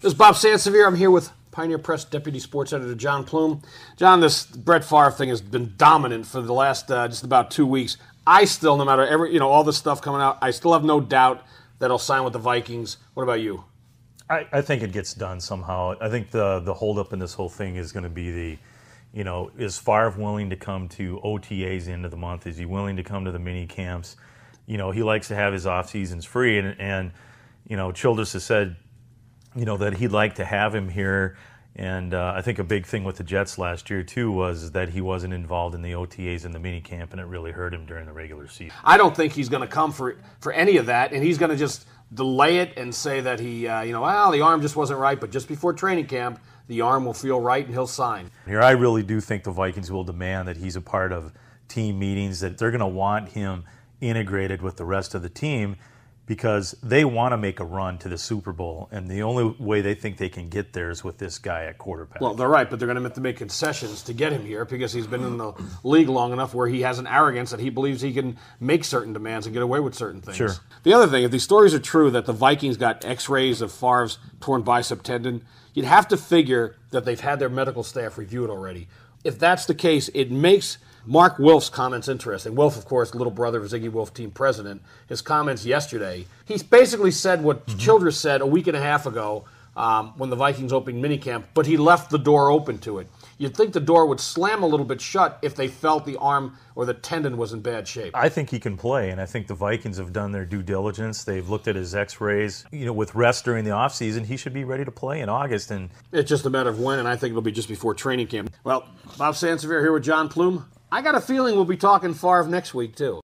This is Bob Sansevier. I'm here with Pioneer Press Deputy Sports Editor John Plume. John, this Brett Favre thing has been dominant for the last just about 2 weeks. I still, no matter all this stuff coming out, I still have no doubt that he'll sign with the Vikings. What about you? I think it gets done somehow. I think the holdup in this whole thing is going to be is Favre willing to come to OTAs the end of the month? Is he willing to come to the mini camps? He likes to have his off seasons free, and Childress has said that he'd like to have him here. And I think a big thing with the Jets last year, too, was that he wasn't involved in the OTAs and the mini camp, and it really hurt him during the regular season. I don't think he's going to come for any of that, and he's going to just delay it and say that he, the arm just wasn't right, but just before training camp, the arm will feel right and he'll sign. Here, I really do think the Vikings will demand that he's a part of team meetings, that they're going to want him integrated with the rest of the team, because they want to make a run to the Super Bowl, and the only way they think they can get there is with this guy at quarterback. Well, they're right, but they're going to have to make concessions to get him here because he's been in the league long enough where he has an arrogance that he believes he can make certain demands and get away with certain things. Sure. The other thing, if these stories are true that the Vikings got Xrays of Favre's torn bicep tendon, you'd have to figure that they've had their medical staff review it already. If that's the case, it makes Mark Wilf's comments interesting. Wilf, of course, little brother of Ziggy Wilf, team president, his comments yesterday. He's basically said what Childress said a week and a half ago when the Vikings opened minicamp, but he left the door open to it. You'd think the door would slam a little bit shut if they felt the arm or the tendon was in bad shape. I think he can play, and I think the Vikings have done their due diligence. They've looked at his Xrays. With rest during the offseason, he should be ready to play in August. And it's just a matter of when, and I think it'll be just before training camp. Well, Bob Sansevier here with John Plume. I got a feeling we'll be talking Favre next week, too.